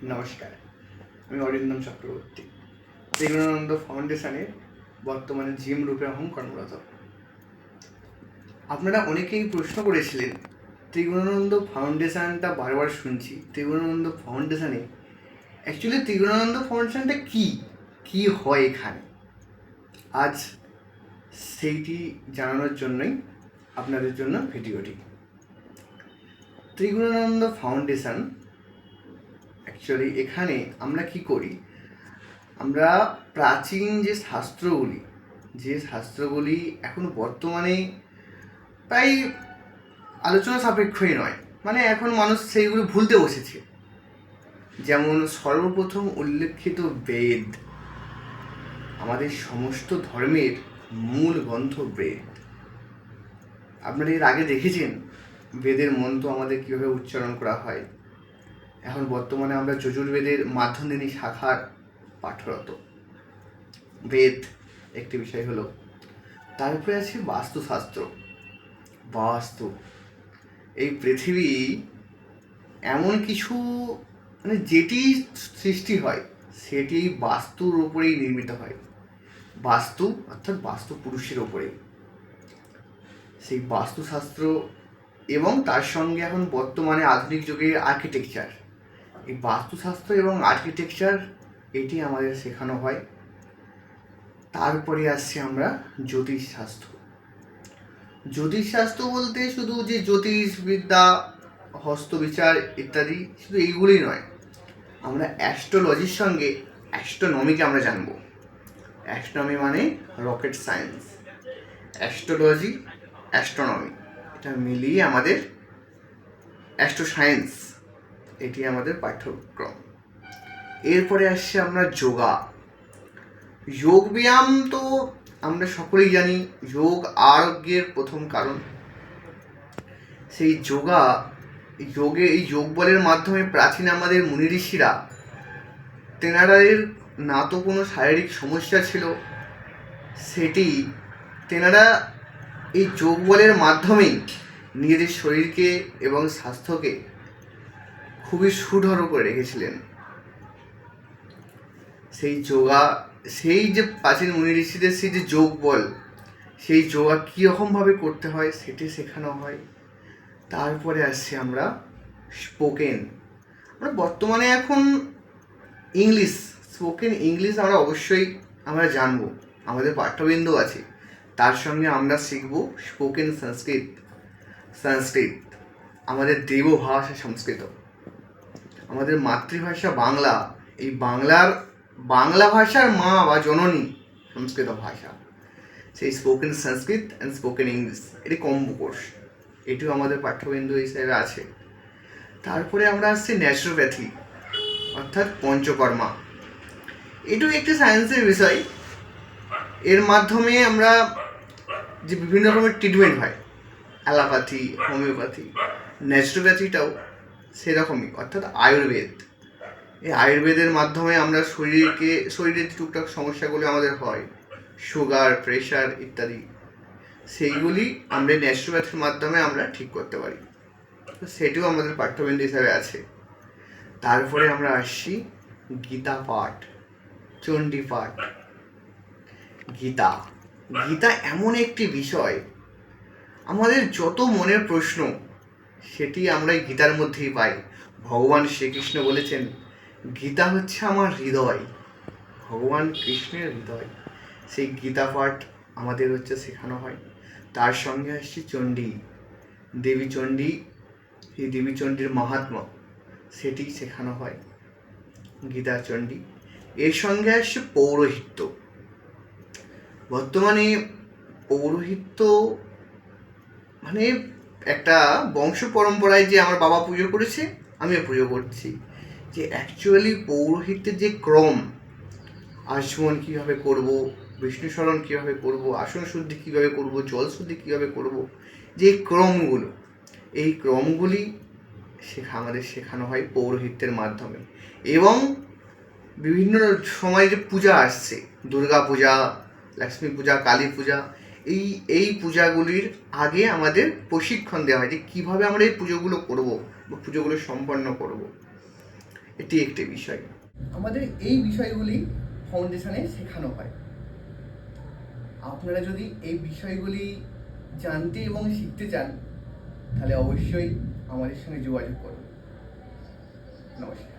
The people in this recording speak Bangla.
নমস্কার, আমি অরিন্দম চক্রবর্তী। ত্রিগুণানন্দ ফাউন্ডেশনের বর্তমানে জিএম রূপে এখন কর্মরত। আপনারা অনেকেই প্রশ্ন করেছিলেন, ত্রিগুণানন্দ ফাউন্ডেশনটা বারবার শুনছি, ত্রিগুণানন্দ ফাউন্ডেশনে অ্যাকচুয়ালি ত্রিগুণানন্দ ফাউন্ডেশনটা কী হয় এখানে। আজ সেইটি জানানোর জন্যই আপনাদের জন্য ভিডিওটি। ত্রিগুণানন্দ ফাউন্ডেশন অ্যাকচুয়ালি এখানে আমরা কি করি, আমরা প্রাচীন যে শাস্ত্রগুলি এখন বর্তমানে প্রায় আলোচনা সাপেক্ষই নয়, মানে এখন মানুষ সেইগুলো ভুলতে বসেছে। যেমন সর্বপ্রথম উল্লেখিত বেদ, আমাদের সমস্ত ধর্মের মূল গ্রন্থ বেদ। আপনারা এর আগে দেখেছেন বেদের মন্ত্র আমাদের কীভাবে উচ্চারণ করা হয়। এখন বর্তমানে আমরা যজুর্বেদের মাধ্যন্দিনী শাখার পাঠরত। বেদ একটি বিষয় হলো, তারপরে আছে বাস্তুশাস্ত্র। এই পৃথিবী এমন কিছু, মানে যেটি সৃষ্টি হয় সেটি বাস্তুর ওপরেই নির্মিত হয়। বাস্তু অর্থাৎ বাস্তু পুরুষের ওপরেই সেই বাস্তুশাস্ত্র, এবং তার সঙ্গে এখন বর্তমানে আধুনিক যুগের আর্কিটেকচার। এই বাস্তুশাস্ত্র এবং আর্কিটেকচার এটি আমাদের শেখানো হয়। তারপরে আসছি আমরা জ্যোতিষশাস্ত্র বলতে শুধু যে জ্যোতিষবিদ্যা, হস্তবিচার ইত্যাদি, শুধু এইগুলোই নয়। আমরা অ্যাস্ট্রোলজির সঙ্গে অ্যাস্ট্রোনমিকে আমরা জানবো। অ্যাস্ট্রোনমি মানে রকেট সায়েন্স, অ্যাস্ট্রোলজি, অ্যাস্ট্রোনমি, এটা মিলিয়ে আমাদের অ্যাস্ট্রো সায়েন্স, এটি আমাদের পাঠ্যক্রম। এরপরে আসছে আমরা যোগ ব্যায়াম। তো আমরা সকলেই জানি যোগ আরোগ্যের প্রথম কারণ। সেই এই যোগ বলের মাধ্যমে প্রাচীন আমাদের মুনি ঋষিরা, তেনাদের না তো কোনো শারীরিক সমস্যা ছিল, তেনারা এই যোগ বলের মাধ্যমেই নিজেদের শরীরকে এবং স্বাস্থ্যকে খুবই সুদৃঢ় করে রেখেছিলেন। সেই যে প্রাচীন মুনি ঋষিদের সেই যে যোগ বল, সেই যোগা কীরকমভাবে করতে হয় সেটি শেখানো হয়। তারপরে আসছি আমরা আমরা বর্তমানে এখন স্পোকেন ইংলিশ আমরা জানবো, আমাদের পাঠ্যবিন্দু আছে। তার সঙ্গে আমরা শিখব স্পোকেন সংস্কৃত, আমাদের দেবভাষা সংস্কৃত, আমাদের মাতৃভাষা বাংলা। এই বাংলা ভাষার মা বা জননী সংস্কৃত ভাষা। সেই spoken Sanskrit and spoken English, এটি কম্বো কোর্স, এটিও আমাদের পাঠ্যবিন্দু হিসেবে আছে। তারপরে আমরা আসছি ন্যাচুরোপ্যাথি অর্থাৎ পঞ্চকর্মা। এটিও একটি সায়েন্সের বিষয়। এর মাধ্যমে আমরা যে বিভিন্ন রকমের ট্রিটমেন্ট হয়, অ্যালোপ্যাথি, হোমিওপ্যাথি, ন্যাচুরোপ্যাথিটাও সেরকমই, অর্থাৎ আয়ুর্বেদ। এই আয়ুর্বেদের মাধ্যমে আমরা শরীরের টুকটাক সমস্যাগুলি আমাদের হয়, সুগার, প্রেশার ইত্যাদি, সেইগুলি আমরা ন্যাচুরোপ্যাথির মাধ্যমে আমরা ঠিক করতে পারি। তো সেটিও আমাদের পাঠ্যবিন্দু হিসাবে আছে। তারপরে আমরা আসছি গীতা পাঠ, চণ্ডী পাঠ। গীতা এমন একটি বিষয়, আমাদের যত মনের প্রশ্ন সেটি আমরা এই গীতার মধ্যেই পাই। ভগবান শ্রীকৃষ্ণ বলেছেন, গীতা হচ্ছে আমার হৃদয়, ভগবান কৃষ্ণের হৃদয়। সেই গীতা পাঠ আমাদের শেখানো হয়। তার সঙ্গে আসছে দেবী চণ্ডী, এই দেবী চণ্ডীর মাহাত্ম্য সেটি শেখানো হয়, গীতা চণ্ডী। এর সঙ্গে আসছে পৌরোহিত্য। বর্তমানে পৌরোহিত্য মানে একটা বংশ পরম্পরায় যে আমার বাবা পুজো করেছে আমিও পুজো করছি, যে অ্যাকচুয়ালি পৌরোহিত্যের যে ক্রম, আচমন কীভাবে করব, বিষ্ণু স্মরণ কীভাবে করব, আসন শুদ্ধি কীভাবে করব, জল শুদ্ধি কীভাবে করব, যে এই ক্রমগুলি আমাদের শেখানো হয় পৌরোহিত্যের মাধ্যমে। এবং বিভিন্ন সময় যে পূজা আসছে, দুর্গা পূজা, লক্ষ্মী পূজা, কালী পূজা, এই পূজাগুলির আগে আমাদের প্রশিক্ষণ দেওয়া হয় যে কীভাবে আমরা এই পুজোগুলো করব বা পুজোগুলো সম্পন্ন করব। এটি একটি বিষয়। আমাদের এই বিষয়গুলি ফাউন্ডেশনে শেখানো হয়। আপনারা যদি এই বিষয়গুলি জানতে এবং শিখতে চান তাহলে অবশ্যই আমাদের সঙ্গে যোগাযোগ করুন। নমস্কার।